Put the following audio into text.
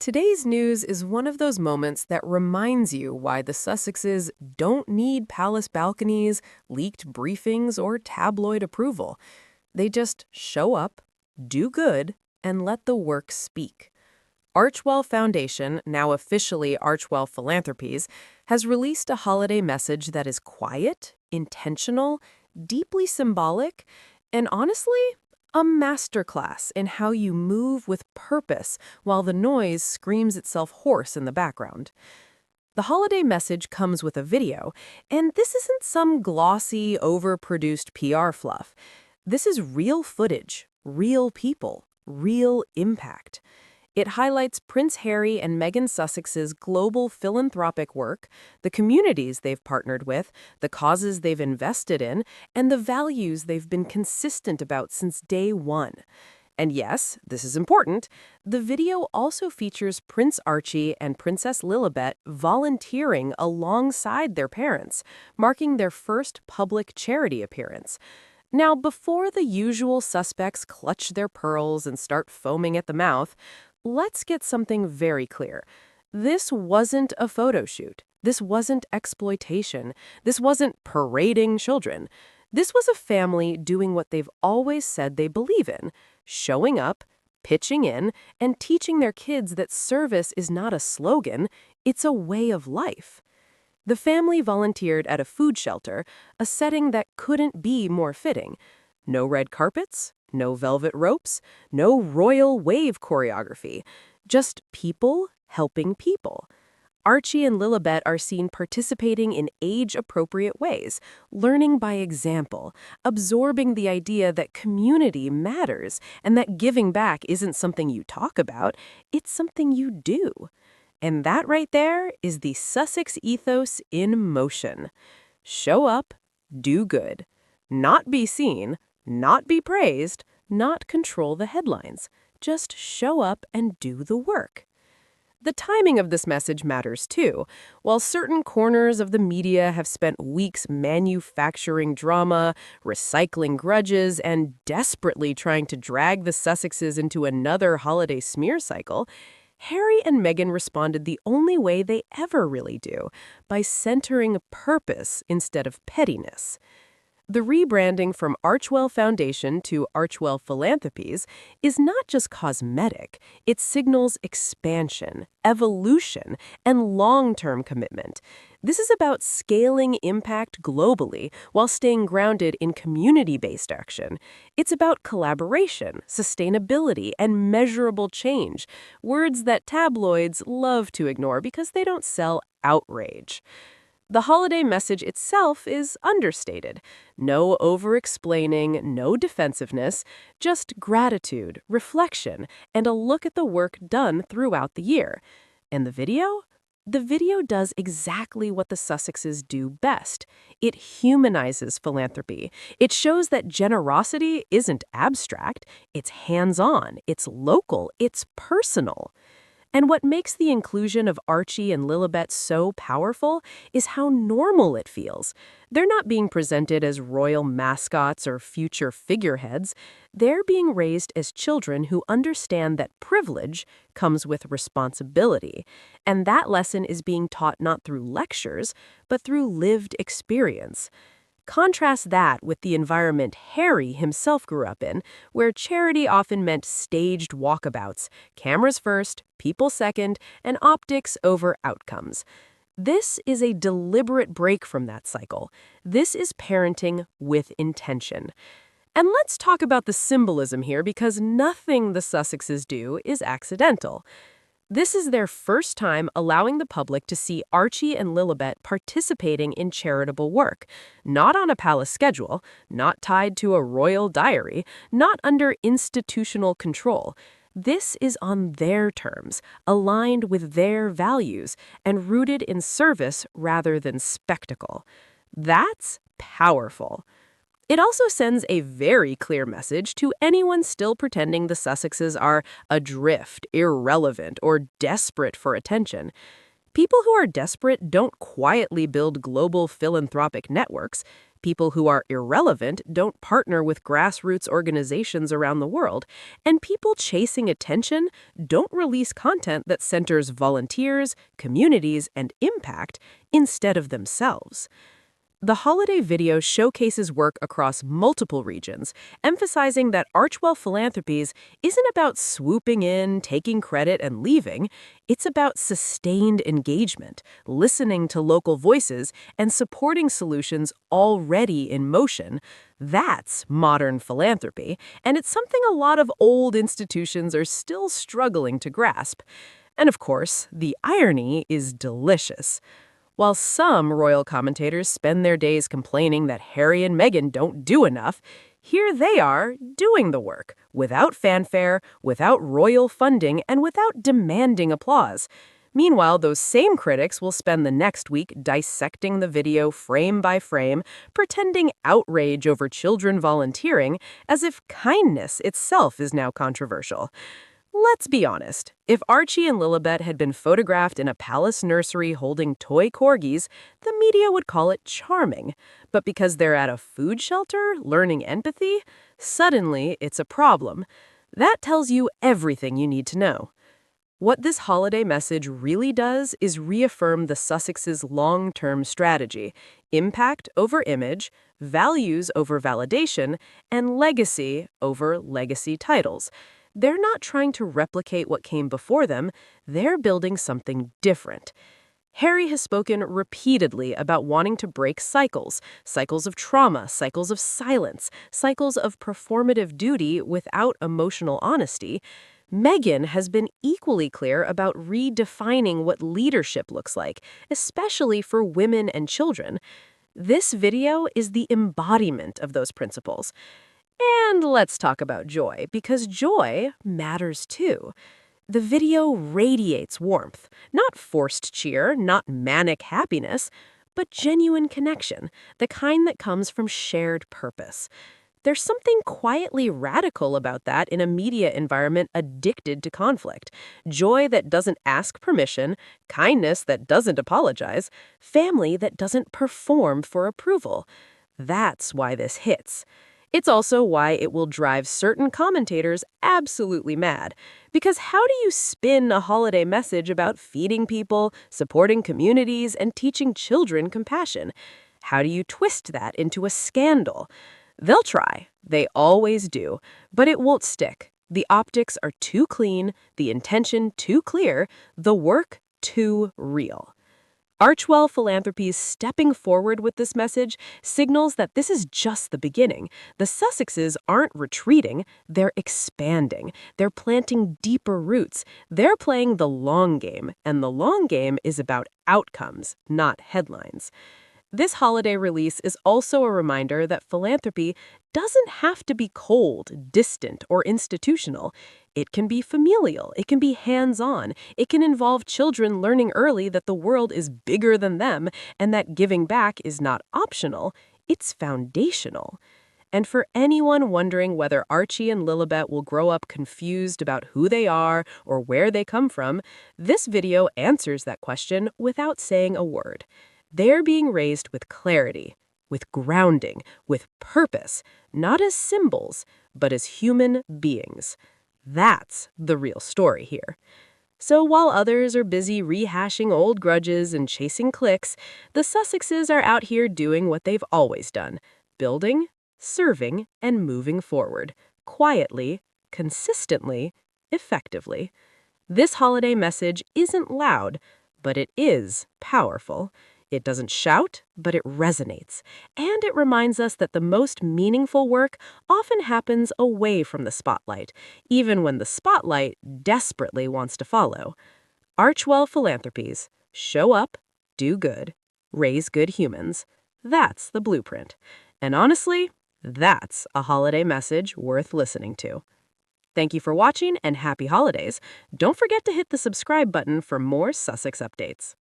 Today's news is one of those moments that reminds you why the Sussexes don't need palace balconies, leaked briefings, or tabloid approval. They just show up, do good, and let the work speak. Archewell Foundation, now officially Archewell Philanthropies, has released a holiday message that is quiet, intentional, deeply symbolic, and honestly, a masterclass in how you move with purpose while the noise screams itself hoarse in the background. The holiday message comes with a video, and this isn't some glossy, overproduced PR fluff. This is real footage, real people, real impact. It highlights Prince Harry and Meghan Sussex's global philanthropic work, the communities they've partnered with, the causes they've invested in, and the values they've been consistent about since day one. And yes, this is important, the video also features Prince Archie and Princess Lilibet volunteering alongside their parents, marking their first public charity appearance. Now, before the usual suspects clutch their pearls and start foaming at the mouth, let's get something very clear. This wasn't a photo shoot. This wasn't exploitation. This wasn't parading children. This was a family doing what they've always said they believe in, showing up, pitching in, and teaching their kids that service is not a slogan, it's a way of life. The family volunteered at a food shelter, a setting that couldn't be more fitting. No red carpets, no velvet ropes, no royal wave choreography, just people helping people. Archie and Lilibet are seen participating in age-appropriate ways, learning by example, absorbing the idea that community matters and that giving back isn't something you talk about, it's something you do. And that right there is the Sussex ethos in motion. Show up, do good, not be seen, not be praised, not control the headlines. Just show up and do the work. The timing of this message matters too. While certain corners of the media have spent weeks manufacturing drama, recycling grudges, and desperately trying to drag the Sussexes into another holiday smear cycle, Harry and Meghan responded the only way they ever really do, by centering purpose instead of pettiness. The rebranding from Archewell Foundation to Archewell Philanthropies is not just cosmetic, it signals expansion, evolution, and long-term commitment. This is about scaling impact globally while staying grounded in community-based action. It's about collaboration, sustainability, and measurable change, words that tabloids love to ignore because they don't sell outrage. The holiday message itself is understated. No over-explaining, no defensiveness, just gratitude, reflection, and a look at the work done throughout the year. And the video? The video does exactly what the Sussexes do best. It humanizes philanthropy. It shows that generosity isn't abstract, it's hands-on, it's local, it's personal. And what makes the inclusion of Archie and Lilibet so powerful is how normal it feels. They're not being presented as royal mascots or future figureheads. They're being raised as children who understand that privilege comes with responsibility. And that lesson is being taught not through lectures, but through lived experience. Contrast that with the environment Harry himself grew up in, where charity often meant staged walkabouts, cameras first, people second, and optics over outcomes. This is a deliberate break from that cycle. This is parenting with intention. And let's talk about the symbolism here, because nothing the Sussexes do is accidental. This is their first time allowing the public to see Archie and Lilibet participating in charitable work, not on a palace schedule, not tied to a royal diary, not under institutional control. This is on their terms, aligned with their values, and rooted in service rather than spectacle. That's powerful. It also sends a very clear message to anyone still pretending the Sussexes are adrift, irrelevant, or desperate for attention. People who are desperate don't quietly build global philanthropic networks. People who are irrelevant don't partner with grassroots organizations around the world, and people chasing attention don't release content that centers volunteers, communities, and impact instead of themselves. The holiday video showcases work across multiple regions, emphasizing that Archewell Philanthropies isn't about swooping in, taking credit, and leaving. It's about sustained engagement, listening to local voices, and supporting solutions already in motion. That's modern philanthropy, and it's something a lot of old institutions are still struggling to grasp. And of course, the irony is delicious. While some royal commentators spend their days complaining that Harry and Meghan don't do enough, here they are doing the work, without fanfare, without royal funding, and without demanding applause. Meanwhile, those same critics will spend the next week dissecting the video frame by frame, pretending outrage over children volunteering as if kindness itself is now controversial. Let's be honest. If Archie and Lilibet had been photographed in a palace nursery holding toy corgis, the media would call it charming. But because they're at a food shelter learning empathy, suddenly it's a problem. That tells you everything you need to know. What this holiday message really does is reaffirm the Sussex's long-term strategy: impact over image, values over validation, and legacy over legacy titles. They're not trying to replicate what came before them, they're building something different. Harry has spoken repeatedly about wanting to break cycles of trauma, cycles of silence, cycles of performative duty without emotional honesty. Meghan has been equally clear about redefining what leadership looks like, especially for women and children. This video is the embodiment of those principles. And let's talk about joy, because joy matters too. The video radiates warmth, not forced cheer, not manic happiness, but genuine connection, the kind that comes from shared purpose. There's something quietly radical about that in a media environment addicted to conflict. Joy that doesn't ask permission, kindness that doesn't apologize, family that doesn't perform for approval. That's why this hits. It's also why it will drive certain commentators absolutely mad. Because how do you spin a holiday message about feeding people, supporting communities, and teaching children compassion? How do you twist that into a scandal? They'll try. They always do. But it won't stick. The optics are too clean, the intention too clear, the work too real. Archewell Philanthropies stepping forward with this message signals that this is just the beginning. The Sussexes aren't retreating, they're expanding. They're planting deeper roots. They're playing the long game, and the long game is about outcomes, not headlines. This holiday release is also a reminder that philanthropy doesn't have to be cold, distant, or institutional. It can be familial, it can be hands-on, it can involve children learning early that the world is bigger than them and that giving back is not optional, it's foundational. And for anyone wondering whether Archie and Lilibet will grow up confused about who they are or where they come from, this video answers that question without saying a word. They're being raised with clarity, with grounding, with purpose, not as symbols, but as human beings. That's the real story here. So while others are busy rehashing old grudges and chasing clicks, the Sussexes are out here doing what they've always done: building, serving, and moving forward, quietly, consistently, effectively. This holiday message isn't loud, but it is powerful. It doesn't shout, but it resonates. And it reminds us that the most meaningful work often happens away from the spotlight, even when the spotlight desperately wants to follow. Archewell Philanthropies. Show up, do good, raise good humans. That's the blueprint. And honestly, that's a holiday message worth listening to. Thank you for watching and happy holidays. Don't forget to hit the subscribe button for more Sussex updates.